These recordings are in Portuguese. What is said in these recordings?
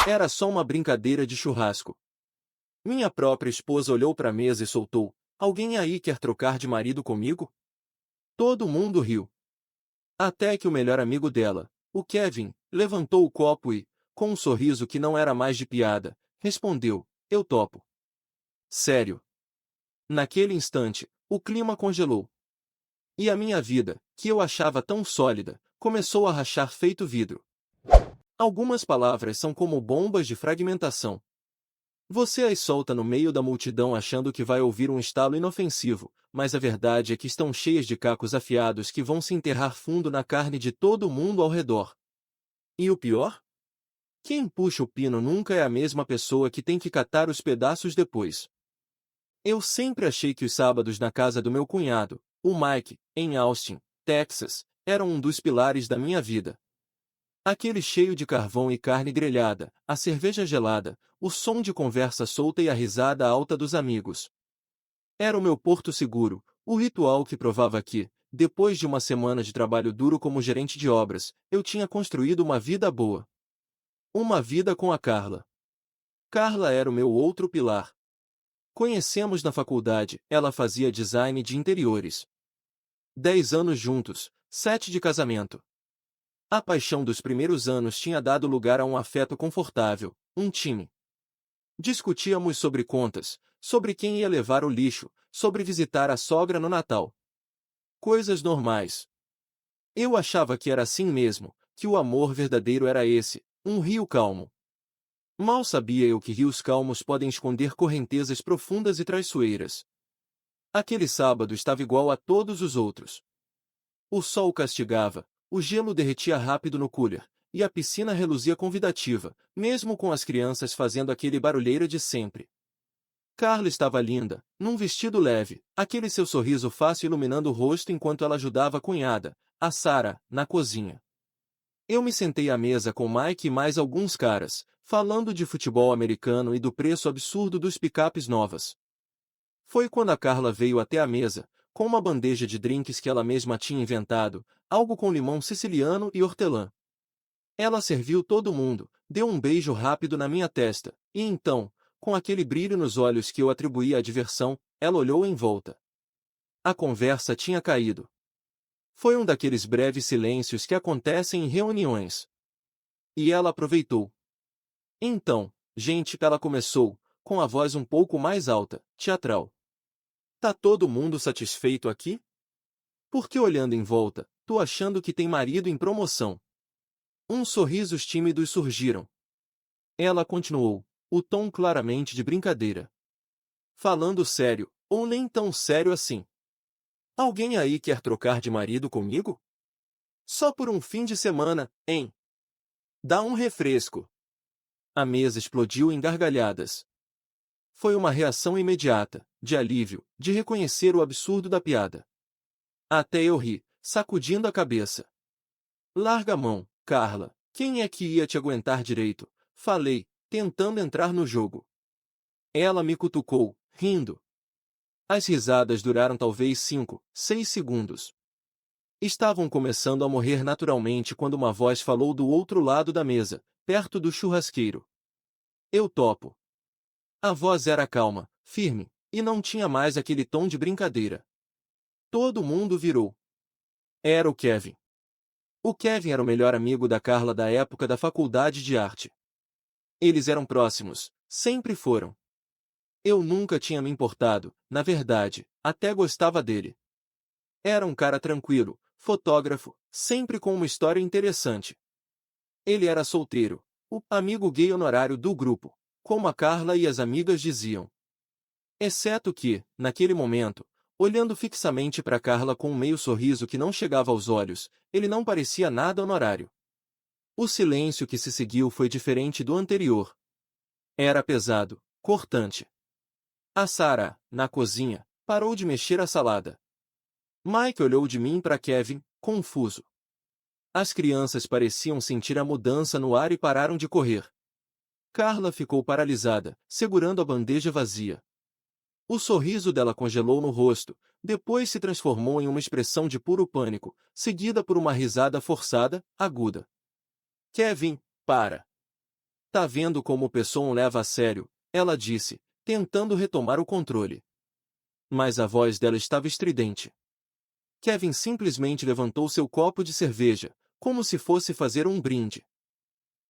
Era só uma brincadeira de churrasco. Minha própria esposa olhou para a mesa e soltou: Alguém aí quer trocar de marido comigo? Todo mundo riu. Até que o melhor amigo dela, o Kevin, levantou o copo e, com um sorriso que não era mais de piada, respondeu: Eu topo. Sério. Naquele instante, o clima congelou. E a minha vida, que eu achava tão sólida, começou a rachar feito vidro. Algumas palavras são como bombas de fragmentação. Você as solta no meio da multidão achando que vai ouvir um estalo inofensivo, mas a verdade é que estão cheias de cacos afiados que vão se enterrar fundo na carne de todo mundo ao redor. E o pior? Quem puxa o pino nunca é a mesma pessoa que tem que catar os pedaços depois. Eu sempre achei que os sábados na casa do meu cunhado, o Mike, em Austin, Texas, eram um dos pilares da minha vida. Aquele cheio de carvão e carne grelhada, a cerveja gelada, o som de conversa solta e a risada alta dos amigos. Era o meu porto seguro, o ritual que provava que, depois de uma semana de trabalho duro como gerente de obras, eu tinha construído uma vida boa. Uma vida com a Carla. Carla era o meu outro pilar. Conhecemos na faculdade, ela fazia design de interiores. 10 anos juntos, 7 de casamento. A paixão dos primeiros anos tinha dado lugar a um afeto confortável, um time. Discutíamos sobre contas, sobre quem ia levar o lixo, sobre visitar a sogra no Natal. Coisas normais. Eu achava que era assim mesmo, que o amor verdadeiro era esse, um rio calmo. Mal sabia eu que rios calmos podem esconder correntezas profundas e traiçoeiras. Aquele sábado estava igual a todos os outros. O sol castigava, o gelo derretia rápido no cooler, e a piscina reluzia convidativa, mesmo com as crianças fazendo aquele barulheiro de sempre. Carla estava linda, num vestido leve, aquele seu sorriso fácil iluminando o rosto enquanto ela ajudava a cunhada, a Sarah, na cozinha. Eu me sentei à mesa com Mike e mais alguns caras, falando de futebol americano e do preço absurdo dos picapes novas. Foi quando a Carla veio até a mesa, com uma bandeja de drinks que ela mesma tinha inventado, algo com limão siciliano e hortelã. Ela serviu todo mundo, deu um beijo rápido na minha testa, e então, com aquele brilho nos olhos que eu atribuía à diversão, ela olhou em volta. A conversa tinha caído. Foi um daqueles breves silêncios que acontecem em reuniões. E ela aproveitou. Então, gente, ela começou, com a voz um pouco mais alta, teatral. Tá todo mundo satisfeito aqui? Porque olhando em volta, tô achando que tem marido em promoção. Uns sorrisos tímidos surgiram. Ela continuou, o tom claramente de brincadeira. Falando sério, ou nem tão sério assim. Alguém aí quer trocar de marido comigo? Só por um fim de semana, hein? Dá um refresco. A mesa explodiu em gargalhadas. Foi uma reação imediata, de alívio, de reconhecer o absurdo da piada. Até eu ri, sacudindo a cabeça. Larga a mão, Carla. Quem é que ia te aguentar direito? Falei, tentando entrar no jogo. Ela me cutucou, rindo. As risadas duraram talvez 5, 6 segundos. Estavam começando a morrer naturalmente quando uma voz falou do outro lado da mesa, perto do churrasqueiro. Eu topo. A voz era calma, firme, e não tinha mais aquele tom de brincadeira. Todo mundo virou. Era o Kevin. O Kevin era o melhor amigo da Carla da época da faculdade de arte. Eles eram próximos, sempre foram. Eu nunca tinha me importado, na verdade, até gostava dele. Era um cara tranquilo, fotógrafo, sempre com uma história interessante. Ele era solteiro, o amigo gay honorário do grupo, como a Carla e as amigas diziam. Exceto que, naquele momento, olhando fixamente para Carla com um meio sorriso que não chegava aos olhos, ele não parecia nada honorário. O silêncio que se seguiu foi diferente do anterior. Era pesado, cortante. A Sarah, na cozinha, parou de mexer a salada. Mike olhou de mim para Kevin, confuso. As crianças pareciam sentir a mudança no ar e pararam de correr. Carla ficou paralisada, segurando a bandeja vazia. O sorriso dela congelou no rosto, depois se transformou em uma expressão de puro pânico, seguida por uma risada forçada, aguda. Kevin, para! Tá vendo como o pessoal leva a sério? Ela disse, tentando retomar o controle. Mas a voz dela estava estridente. Kevin simplesmente levantou seu copo de cerveja, como se fosse fazer um brinde.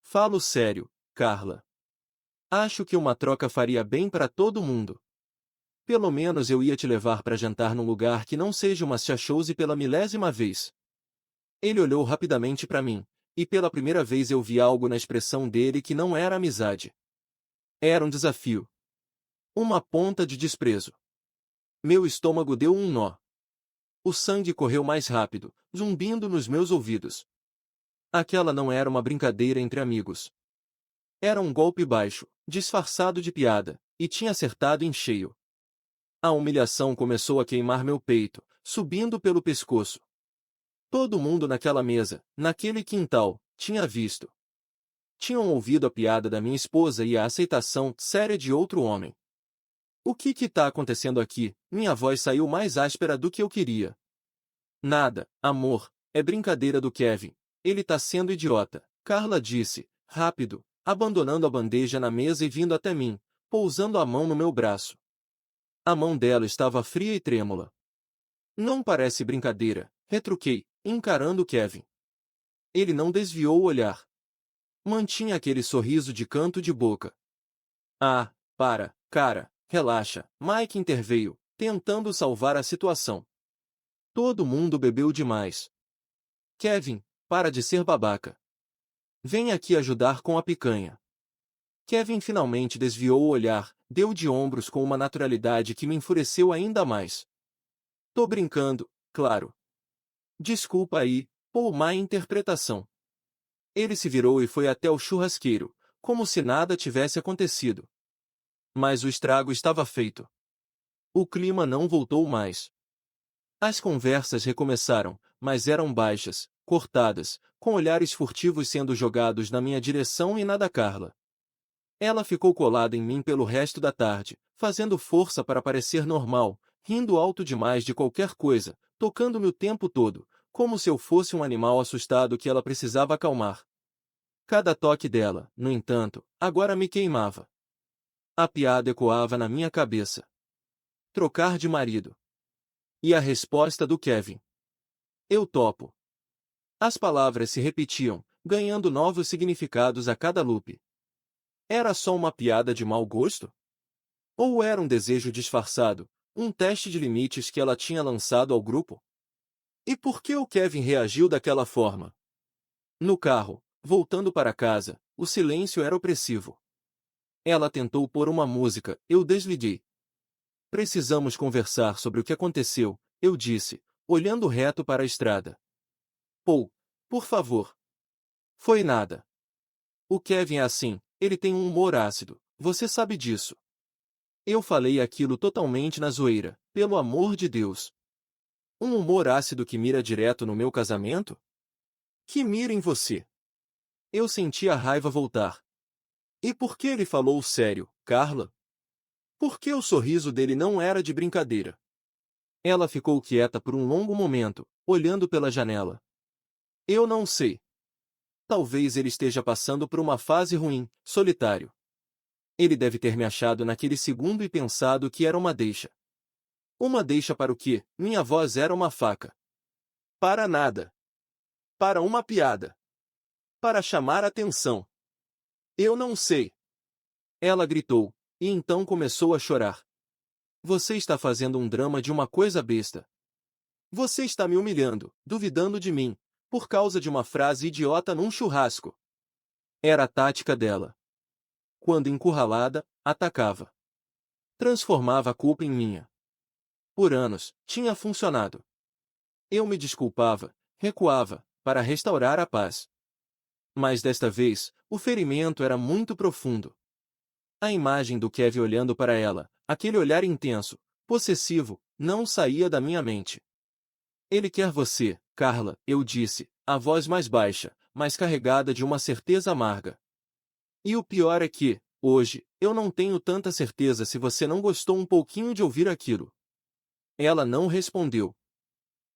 Falo sério, Carla. Acho que uma troca faria bem para todo mundo. Pelo menos eu ia te levar para jantar num lugar que não seja uma chachose pela milésima vez. Ele olhou rapidamente para mim, e pela primeira vez eu vi algo na expressão dele que não era amizade. Era um desafio. Uma ponta de desprezo. Meu estômago deu um nó. O sangue correu mais rápido, zumbindo nos meus ouvidos. Aquela não era uma brincadeira entre amigos. Era um golpe baixo, disfarçado de piada, e tinha acertado em cheio. A humilhação começou a queimar meu peito, subindo pelo pescoço. Todo mundo naquela mesa, naquele quintal, tinha visto. Tinham ouvido a piada da minha esposa e a aceitação séria de outro homem. O que tá acontecendo aqui? Minha voz saiu mais áspera do que eu queria. Nada, amor, é brincadeira do Kevin. Ele tá sendo idiota, Carla disse, rápido, abandonando a bandeja na mesa e vindo até mim, pousando a mão no meu braço. A mão dela estava fria e trêmula. Não parece brincadeira, retruquei, encarando Kevin. Ele não desviou o olhar. Mantinha aquele sorriso de canto de boca. Ah, para, cara, relaxa, Mike interveio, tentando salvar a situação. Todo mundo bebeu demais. Kevin, para de ser babaca. Vem aqui ajudar com a picanha. Kevin finalmente desviou o olhar, deu de ombros com uma naturalidade que me enfureceu ainda mais. Tô brincando, claro. Desculpa aí, por má interpretação. Ele se virou e foi até o churrasqueiro, como se nada tivesse acontecido. Mas o estrago estava feito. O clima não voltou mais. As conversas recomeçaram, mas eram baixas, cortadas, com olhares furtivos sendo jogados na minha direção e na da Carla. Ela ficou colada em mim pelo resto da tarde, fazendo força para parecer normal, rindo alto demais de qualquer coisa, tocando-me o tempo todo, como se eu fosse um animal assustado que ela precisava acalmar. Cada toque dela, no entanto, agora me queimava. A piada ecoava na minha cabeça. Trocar de marido. E a resposta do Kevin. Eu topo. As palavras se repetiam, ganhando novos significados a cada loop. Era só uma piada de mau gosto? Ou era um desejo disfarçado, um teste de limites que ela tinha lançado ao grupo? E por que o Kevin reagiu daquela forma? No carro, voltando para casa, o silêncio era opressivo. Ela tentou pôr uma música, eu desliguei. Precisamos conversar sobre o que aconteceu, eu disse, olhando reto para a estrada. Paul, por favor. Foi nada. O Kevin é assim, ele tem um humor ácido, você sabe disso. Eu falei aquilo totalmente na zoeira, pelo amor de Deus. Um humor ácido que mira direto no meu casamento? Que mira em você. Eu senti a raiva voltar. E por que ele falou sério, Carla? Por que o sorriso dele não era de brincadeira? Ela ficou quieta por um longo momento, olhando pela janela. Eu não sei. Talvez ele esteja passando por uma fase ruim, solitário. Ele deve ter me achado naquele segundo e pensado que era uma deixa. Uma deixa para o quê? Minha voz era uma faca. Para nada. Para uma piada. Para chamar atenção. Eu não sei. Ela gritou, e então começou a chorar. Você está fazendo um drama de uma coisa besta. Você está me humilhando, duvidando de mim, por causa de uma frase idiota num churrasco. Era a tática dela. Quando encurralada, atacava. Transformava a culpa em minha. Por anos, tinha funcionado. Eu me desculpava, recuava, para restaurar a paz. Mas desta vez, o ferimento era muito profundo. A imagem do Kevin olhando para ela, aquele olhar intenso, possessivo, não saía da minha mente. Ele quer você, Carla, eu disse, a voz mais baixa, mas carregada de uma certeza amarga. E o pior é que, hoje, eu não tenho tanta certeza se você não gostou um pouquinho de ouvir aquilo. Ela não respondeu.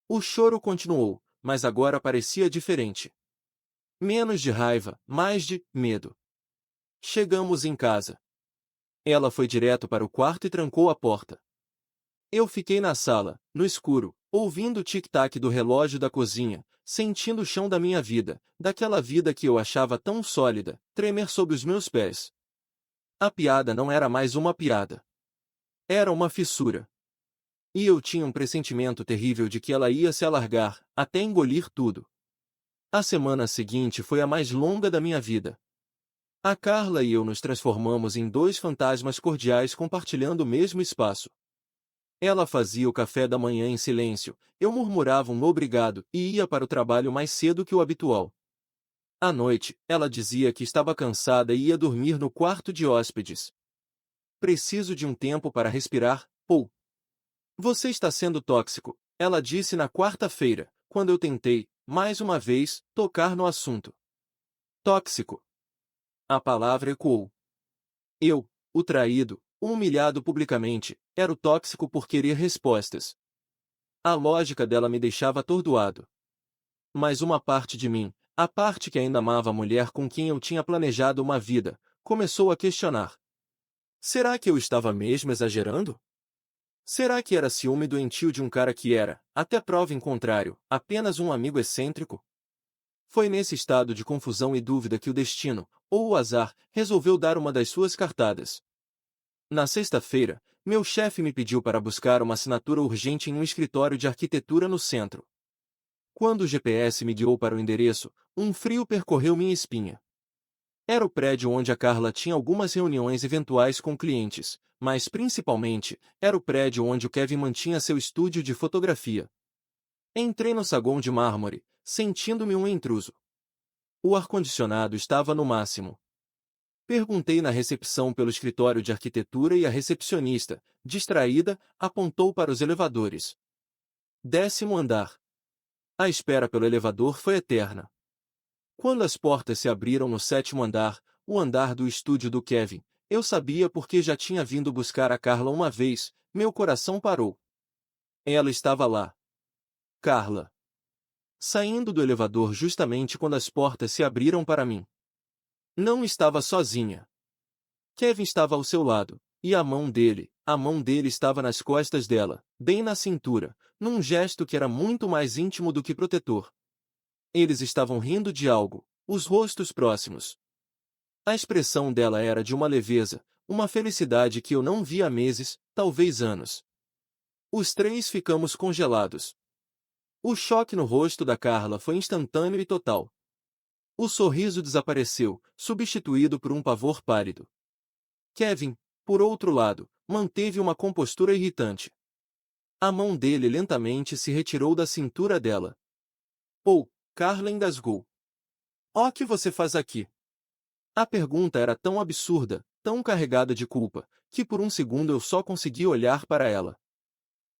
O choro continuou, mas agora parecia diferente. Menos de raiva, mais de medo. Chegamos em casa. Ela foi direto para o quarto e trancou a porta. Eu fiquei na sala, no escuro, ouvindo o tic-tac do relógio da cozinha, sentindo o chão da minha vida, daquela vida que eu achava tão sólida, tremer sob os meus pés. A piada não era mais uma piada. Era uma fissura. E eu tinha um pressentimento terrível de que ela ia se alargar, até engolir tudo. A semana seguinte foi a mais longa da minha vida. A Carla e eu nos transformamos em dois fantasmas cordiais compartilhando o mesmo espaço. Ela fazia o café da manhã em silêncio, eu murmurava um obrigado e ia para o trabalho mais cedo que o habitual. À noite, ela dizia que estava cansada e ia dormir no quarto de hóspedes. Preciso de um tempo para respirar, Paul. Você está sendo tóxico, ela disse na quarta-feira, quando eu tentei, mais uma vez, tocar no assunto. Tóxico. A palavra ecoou. Eu, o traído, o humilhado publicamente, era o tóxico por querer respostas. A lógica dela me deixava atordoado. Mas uma parte de mim, a parte que ainda amava a mulher com quem eu tinha planejado uma vida, começou a questionar. Será que eu estava mesmo exagerando? Será que era ciúme doentio de um cara que era, até prova em contrário, apenas um amigo excêntrico? Foi nesse estado de confusão e dúvida que o destino, ou o azar, resolveu dar uma das suas cartadas. Na sexta-feira, meu chefe me pediu para buscar uma assinatura urgente em um escritório de arquitetura no centro. Quando o GPS me guiou para o endereço, um frio percorreu minha espinha. Era o prédio onde a Carla tinha algumas reuniões eventuais com clientes, mas principalmente, era o prédio onde o Kevin mantinha seu estúdio de fotografia. Entrei no saguão de mármore, sentindo-me um intruso. O ar-condicionado estava no máximo. Perguntei na recepção pelo escritório de arquitetura e a recepcionista, distraída, apontou para os elevadores. 10º andar. A espera pelo elevador foi eterna. Quando as portas se abriram no 7º andar, o andar do estúdio do Kevin, eu sabia porque já tinha vindo buscar a Carla uma vez, meu coração parou. Ela estava lá. Carla. Saindo do elevador justamente quando as portas se abriram para mim. Não estava sozinha. Kevin estava ao seu lado, e a mão dele estava nas costas dela, bem na cintura, num gesto que era muito mais íntimo do que protetor. Eles estavam rindo de algo, os rostos próximos. A expressão dela era de uma leveza, uma felicidade que eu não via há meses, talvez anos. Os três ficamos congelados. O choque no rosto da Carla foi instantâneo e total. O sorriso desapareceu, substituído por um pavor pálido. Kevin, por outro lado, manteve uma compostura irritante. A mão dele lentamente se retirou da cintura dela. Oh, Carla engasgou. O que você faz aqui? A pergunta era tão absurda, tão carregada de culpa, que por um segundo eu só consegui olhar para ela.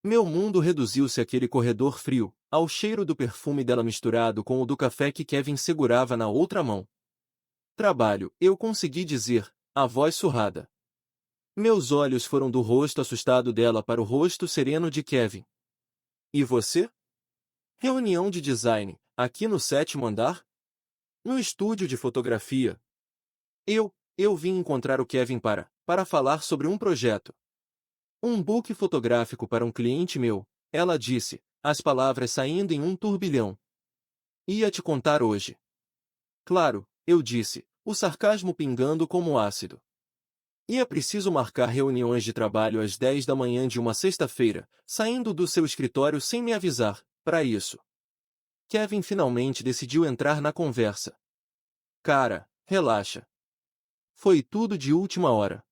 Meu mundo reduziu-se àquele corredor frio, ao cheiro do perfume dela misturado com o do café que Kevin segurava na outra mão. Trabalho, eu consegui dizer, a voz surrada. Meus olhos foram do rosto assustado dela para o rosto sereno de Kevin. E você? Reunião de design, aqui no 7º andar? No estúdio de fotografia. Eu vim encontrar o Kevin para falar sobre um projeto. Um book fotográfico para um cliente meu, ela disse, as palavras saindo em um turbilhão. Ia te contar hoje. Claro, eu disse, o sarcasmo pingando como ácido. E é preciso marcar reuniões de trabalho às 10 da manhã de uma sexta-feira, saindo do seu escritório sem me avisar, para isso. Kevin finalmente decidiu entrar na conversa. Cara, relaxa. Foi tudo de última hora.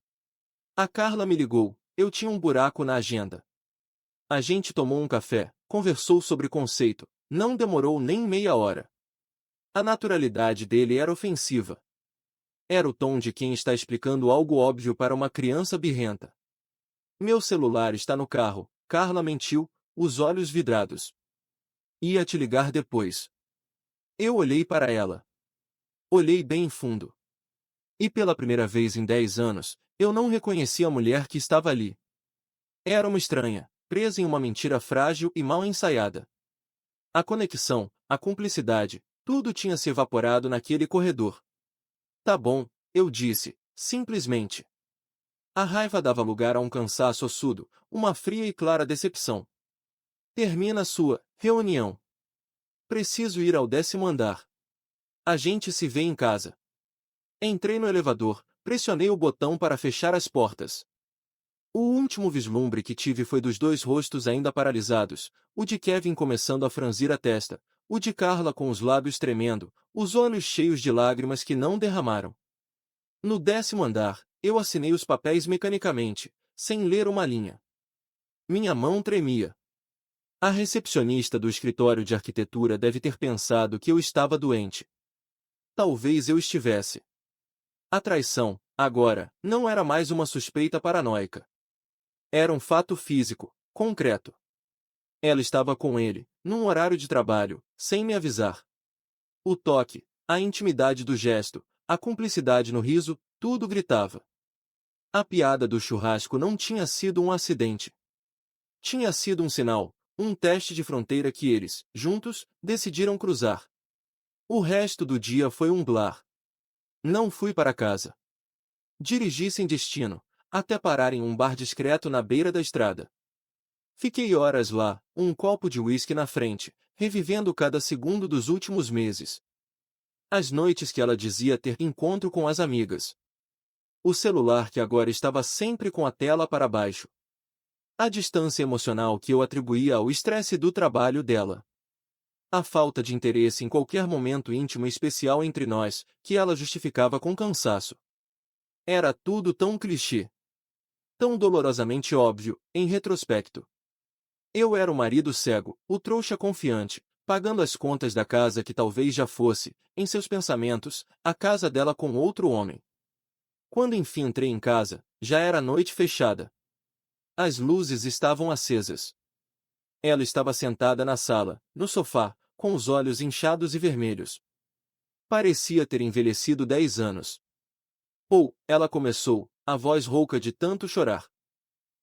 A Carla me ligou, eu tinha um buraco na agenda. A gente tomou um café, conversou sobre conceito, não demorou nem meia hora. A naturalidade dele era ofensiva. Era o tom de quem está explicando algo óbvio para uma criança birrenta. Meu celular está no carro, Carla mentiu, os olhos vidrados. Ia te ligar depois. Eu olhei para ela. Olhei bem fundo. E pela primeira vez em 10 anos, eu não reconheci a mulher que estava ali. Era uma estranha, presa em uma mentira frágil e mal ensaiada. A conexão, a cumplicidade, tudo tinha se evaporado naquele corredor. Tá bom, eu disse, simplesmente. A raiva dava lugar a um cansaço ossudo, uma fria e clara decepção. Termina sua reunião. Preciso ir ao 10º andar. A gente se vê em casa. Entrei no elevador, pressionei o botão para fechar as portas. O último vislumbre que tive foi dos dois rostos ainda paralisados, o de Kevin começando a franzir a testa, o de Carla com os lábios tremendo, os olhos cheios de lágrimas que não derramaram. No 10º andar, eu assinei os papéis mecanicamente, sem ler uma linha. Minha mão tremia. A recepcionista do escritório de arquitetura deve ter pensado que eu estava doente. Talvez eu estivesse. A traição, agora, não era mais uma suspeita paranoica. Era um fato físico, concreto. Ela estava com ele, num horário de trabalho, sem me avisar. O toque, a intimidade do gesto, a cumplicidade no riso, tudo gritava. A piada do churrasco não tinha sido um acidente. Tinha sido um sinal, um teste de fronteira que eles, juntos, decidiram cruzar. O resto do dia foi um blar. Não fui para casa. Dirigi sem destino, até parar em um bar discreto na beira da estrada. Fiquei horas lá, um copo de uísque na frente, revivendo cada segundo dos últimos meses. As noites que ela dizia ter encontro com as amigas. O celular que agora estava sempre com a tela para baixo. A distância emocional que eu atribuía ao estresse do trabalho dela. A falta de interesse em qualquer momento íntimo e especial entre nós, que ela justificava com cansaço. Era tudo tão clichê. Tão dolorosamente óbvio, em retrospecto. Eu era o marido cego, o trouxa confiante, pagando as contas da casa que talvez já fosse, em seus pensamentos, a casa dela com outro homem. Quando enfim entrei em casa, já era noite fechada. As luzes estavam acesas. Ela estava sentada na sala, no sofá, com os olhos inchados e vermelhos. Parecia ter envelhecido 10 anos. Ela começou, a voz rouca de tanto chorar.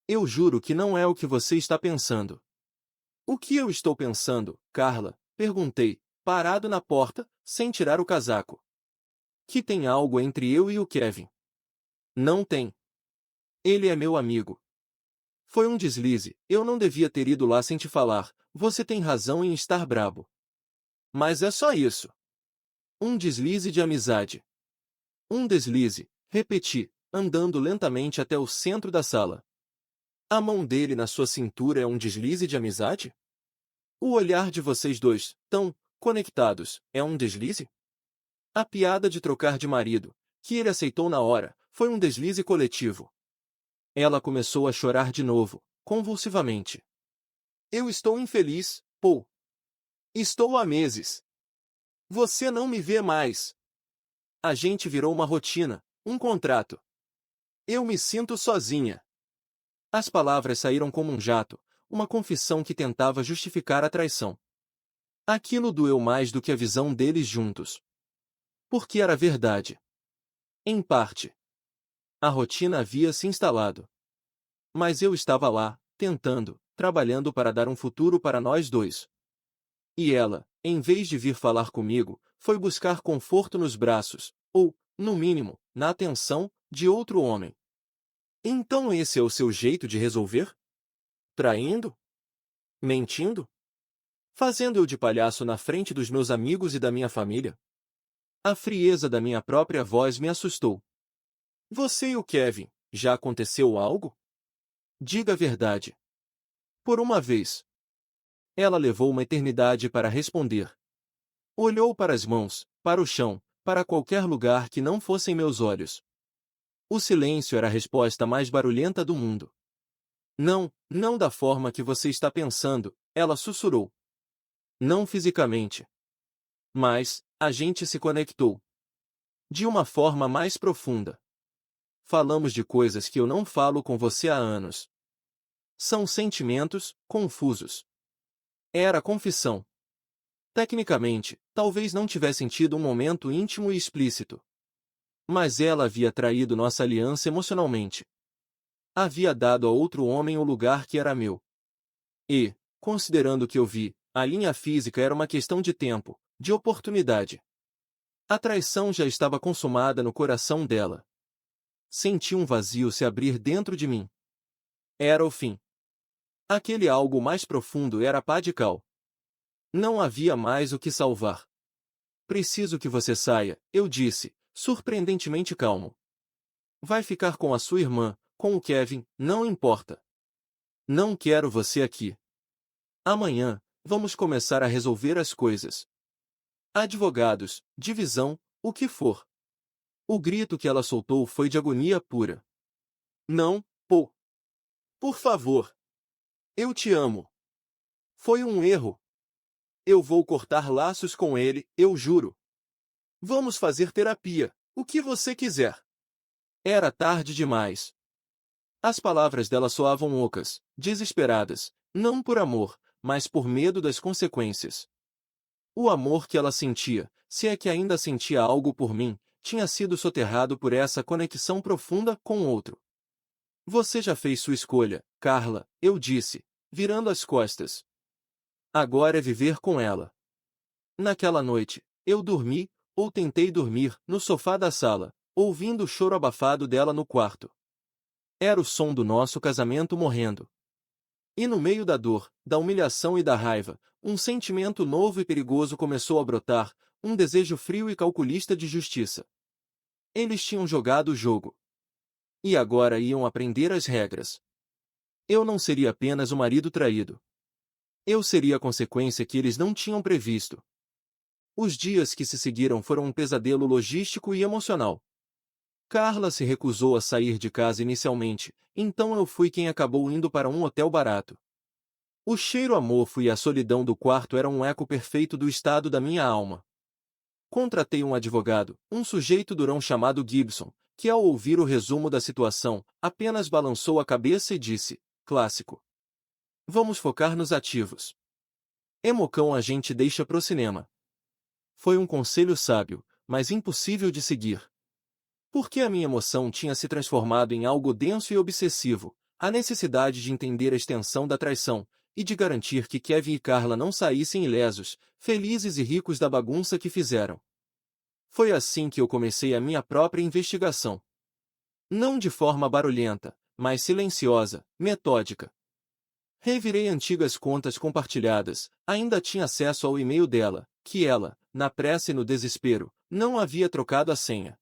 Eu juro que não é o que você está pensando. O que eu estou pensando, Carla? Perguntei, parado na porta, sem tirar o casaco. Que tem algo entre eu e o Kevin. Não tem. Ele é meu amigo. Foi um deslize, eu não devia ter ido lá sem te falar, você tem razão em estar brabo. Mas é só isso. Um deslize de amizade. Um deslize, repeti, andando lentamente até o centro da sala. A mão dele na sua cintura é um deslize de amizade? O olhar de vocês dois, tão conectados, é um deslize? A piada de trocar de marido, que ele aceitou na hora, foi um deslize coletivo. Ela começou a chorar de novo, convulsivamente. Eu estou infeliz, Paul. Estou há meses. Você não me vê mais. A gente virou uma rotina, um contrato. Eu me sinto sozinha. As palavras saíram como um jato, uma confissão que tentava justificar a traição. Aquilo doeu mais do que a visão deles juntos. Porque era verdade. Em parte. A rotina havia se instalado. Mas eu estava lá, tentando, trabalhando para dar um futuro para nós dois. E ela, em vez de vir falar comigo, foi buscar conforto nos braços, ou, no mínimo, na atenção, de outro homem. Então esse é o seu jeito de resolver? Traindo? Mentindo? Fazendo eu de palhaço na frente dos meus amigos e da minha família? A frieza da minha própria voz me assustou. Você e o Kevin, já aconteceu algo? Diga a verdade. Por uma vez. Ela levou uma eternidade para responder. Olhou para as mãos, para o chão, para qualquer lugar que não fossem meus olhos. O silêncio era a resposta mais barulhenta do mundo. Não, não da forma que você está pensando, ela sussurrou. Não fisicamente. Mas, a gente se conectou. De uma forma mais profunda. Falamos de coisas que eu não falo com você há anos. São sentimentos, confusos. Era confissão. Tecnicamente, talvez não tivessem tido um momento íntimo e explícito. Mas ela havia traído nossa aliança emocionalmente. Havia dado a outro homem o lugar que era meu. E, considerando o que eu vi, a linha física era uma questão de tempo, de oportunidade. A traição já estava consumada no coração dela. senti um vazio se abrir dentro de mim. Era o fim. Aquele algo mais profundo era pá de cal. Não havia mais o que salvar. Preciso que você saia, eu disse, surpreendentemente calmo. Vai ficar com a sua irmã, com o Kevin, não importa. Não quero você aqui. Amanhã, vamos começar a resolver as coisas. Advogados, divisão, o que for. O grito que ela soltou foi de agonia pura. Não, Paul. Por favor. Eu te amo. Foi um erro. Eu vou cortar laços com ele, eu juro. Vamos fazer terapia, o que você quiser. Era tarde demais. As palavras dela soavam ocas, desesperadas, não por amor, mas por medo das consequências. O amor que ela sentia, se é que ainda sentia algo por mim, tinha sido soterrado por essa conexão profunda com outro. Você já fez sua escolha, Carla, eu disse, virando as costas. Agora é viver com ela. Naquela noite, eu dormi, ou tentei dormir, no sofá da sala, ouvindo o choro abafado dela no quarto. Era o som do nosso casamento morrendo. E no meio da dor, da humilhação e da raiva, um sentimento novo e perigoso começou a brotar, um desejo frio e calculista de justiça. Eles tinham jogado o jogo. E agora iam aprender as regras. Eu não seria apenas o marido traído. Eu seria a consequência que eles não tinham previsto. Os dias que se seguiram foram um pesadelo logístico e emocional. Carla se recusou a sair de casa inicialmente, então eu fui quem acabou indo para um hotel barato. O cheiro a mofo e a solidão do quarto eram um eco perfeito do estado da minha alma. Contratei um advogado, um sujeito durão chamado Gibson, que ao ouvir o resumo da situação, apenas balançou a cabeça e disse, clássico. Vamos focar nos ativos. Emocão a gente deixa pro cinema. Foi um conselho sábio, mas impossível de seguir. Porque a minha emoção tinha se transformado em algo denso e obsessivo, a necessidade de entender a extensão da traição, e de garantir que Kevin e Carla não saíssem ilesos, felizes e ricos da bagunça que fizeram. Foi assim que eu comecei a minha própria investigação. Não de forma barulhenta, mas silenciosa, metódica. Revirei antigas contas compartilhadas, ainda tinha acesso ao e-mail dela, que ela, na pressa e no desespero, não havia trocado a senha.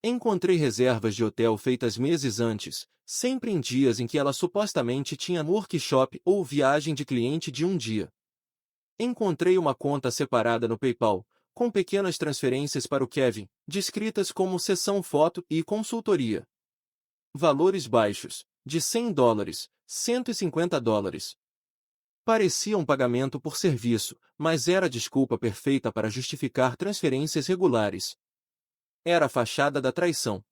Encontrei reservas de hotel feitas meses antes, sempre em dias em que ela supostamente tinha workshop ou viagem de cliente de um dia. Encontrei uma conta separada no PayPal, com pequenas transferências para o Kevin, descritas como sessão foto e consultoria. Valores baixos, de $100, $150. Parecia um pagamento por serviço, mas era a desculpa perfeita para justificar transferências regulares. Era a fachada da traição.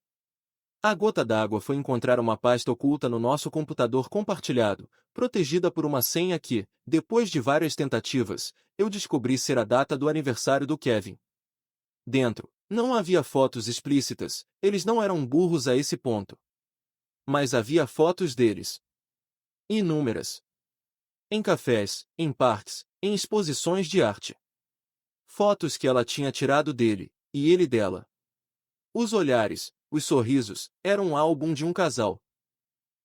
A gota d'água foi encontrar uma pasta oculta no nosso computador compartilhado, protegida por uma senha que, depois de várias tentativas, eu descobri ser a data do aniversário do Kevin. Dentro, não havia fotos explícitas, eles não eram burros a esse ponto. Mas havia fotos deles. Inúmeras. Em cafés, em parques, em exposições de arte. Fotos que ela tinha tirado dele, e ele dela. Os olhares, os sorrisos, eram um álbum de um casal.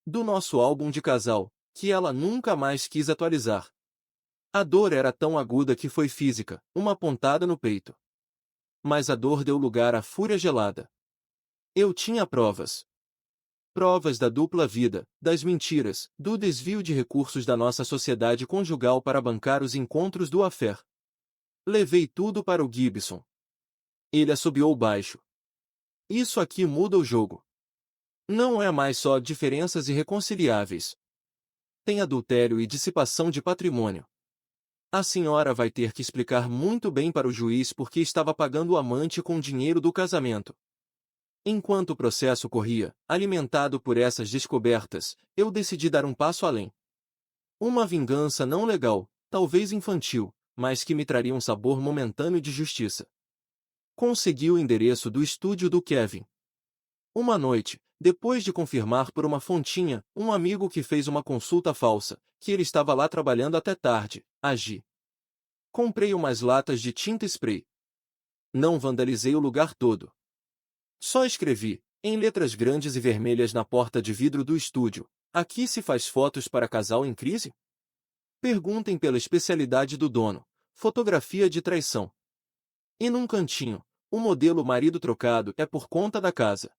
Do nosso álbum de casal, que ela nunca mais quis atualizar. A dor era tão aguda que foi física, uma pontada no peito. Mas a dor deu lugar à fúria gelada. Eu tinha provas. Provas da dupla vida, das mentiras, do desvio de recursos da nossa sociedade conjugal para bancar os encontros do affair. Levei tudo para o Gibson. Ele assobiou baixo. Isso aqui muda o jogo. Não é mais só diferenças irreconciliáveis. Tem adultério e dissipação de patrimônio. A senhora vai ter que explicar muito bem para o juiz por que estava pagando o amante com o dinheiro do casamento. Enquanto o processo corria, alimentado por essas descobertas, eu decidi dar um passo além. Uma vingança não legal, talvez infantil, mas que me traria um sabor momentâneo de justiça. Consegui o endereço do estúdio do Kevin. Uma noite, depois de confirmar por uma fontinha, um amigo que fez uma consulta falsa, que ele estava lá trabalhando até tarde, agi. Comprei umas latas de tinta spray. Não vandalizei o lugar todo. Só escrevi, Em letras grandes e vermelhas na porta de vidro do estúdio, aqui se faz fotos para casal em crise? Perguntem pela especialidade do dono, fotografia de traição. E num cantinho, o modelo marido trocado é por conta da casa.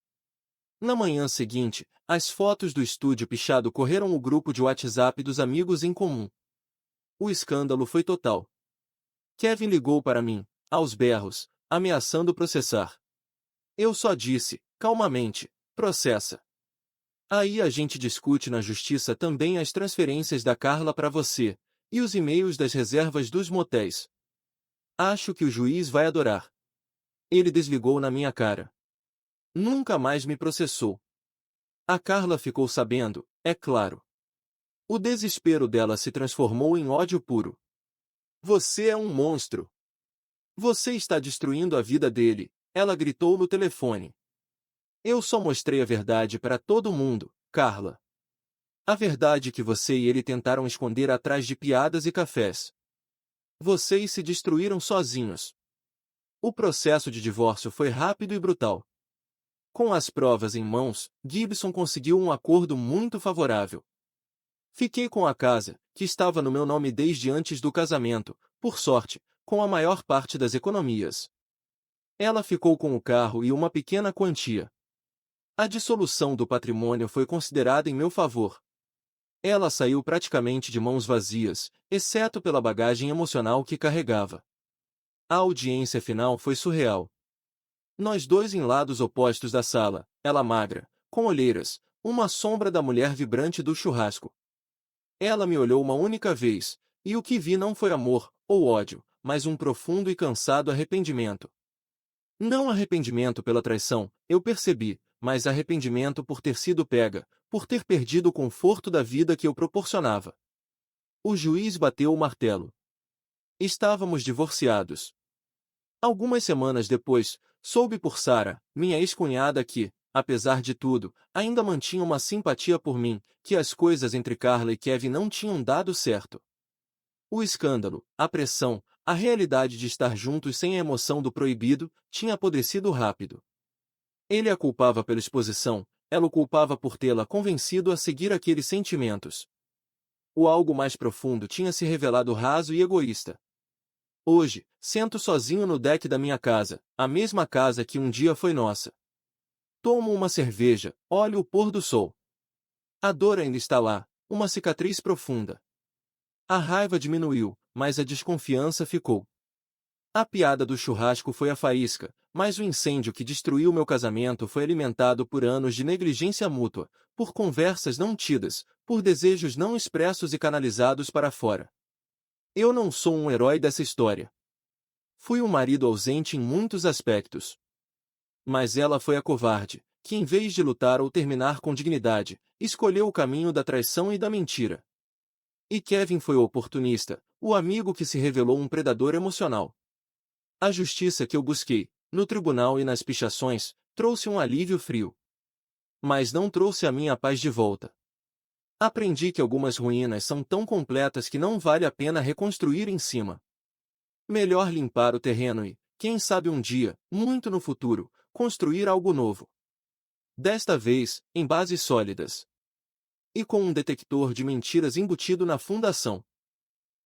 Na manhã seguinte, as fotos do estúdio pichado correram o grupo de WhatsApp dos amigos em comum. O escândalo foi total. Kevin ligou para mim, aos berros, ameaçando processar. Eu só disse, calmamente, processa. Aí a gente discute na justiça também as transferências da Carla para você, e os e-mails das reservas dos motéis. Acho que o juiz vai adorar. Ele desligou na minha cara. Nunca mais me processou. A Carla ficou sabendo, é claro. O desespero dela se transformou em ódio puro. Você é um monstro. Você está destruindo a vida dele, ela gritou no telefone. Eu só mostrei a verdade para todo mundo, Carla. A verdade que você e ele tentaram esconder atrás de piadas e cafés. Vocês se destruíram sozinhos. O processo de divórcio foi rápido e brutal. Com as provas em mãos, Gibson conseguiu um acordo muito favorável. Fiquei com a casa, que estava no meu nome desde antes do casamento, por sorte, com a maior parte das economias. Ela ficou com o carro e uma pequena quantia. A dissolução do patrimônio foi considerada em meu favor. Ela saiu praticamente de mãos vazias, exceto pela bagagem emocional que carregava. A audiência final foi surreal. Nós dois em lados opostos da sala, ela magra, com olheiras, uma sombra da mulher vibrante do churrasco. Ela me olhou uma única vez, e o que vi não foi amor, ou ódio, mas um profundo e cansado arrependimento. Não arrependimento pela traição, eu percebi, mas arrependimento por ter sido pega, por ter perdido o conforto da vida que eu proporcionava. O juiz bateu o martelo. Estávamos divorciados. Algumas semanas depois, soube por Sarah, minha ex-cunhada que, apesar de tudo, ainda mantinha uma simpatia por mim, que as coisas entre Carla e Kevin não tinham dado certo. O escândalo, a pressão, a realidade de estar juntos sem a emoção do proibido, tinha apodrecido rápido. Ele a culpava pela exposição, ela o culpava por tê-la convencido a seguir aqueles sentimentos. O algo mais profundo tinha se revelado raso e egoísta. Hoje, sento sozinho no deck da minha casa, a mesma casa que um dia foi nossa. Tomo uma cerveja, olho o pôr do sol. A dor ainda está lá, uma cicatriz profunda. A raiva diminuiu, mas a desconfiança ficou. A piada do churrasco foi a faísca, mas o incêndio que destruiu meu casamento foi alimentado por anos de negligência mútua, por conversas não tidas, por desejos não expressos e canalizados para fora. Eu não sou um herói dessa história. Fui um marido ausente em muitos aspectos. Mas ela foi a covarde, que em vez de lutar ou terminar com dignidade, escolheu o caminho da traição e da mentira. E Kevin foi o oportunista, o amigo que se revelou um predador emocional. A justiça que eu busquei, no tribunal e nas pichações, trouxe um alívio frio. Mas não trouxe a minha paz de volta. Aprendi que algumas ruínas são tão completas que não vale a pena reconstruir em cima. Melhor limpar o terreno e, quem sabe um dia, muito no futuro, construir algo novo. Desta vez, em bases sólidas. E com um detector de mentiras embutido na fundação.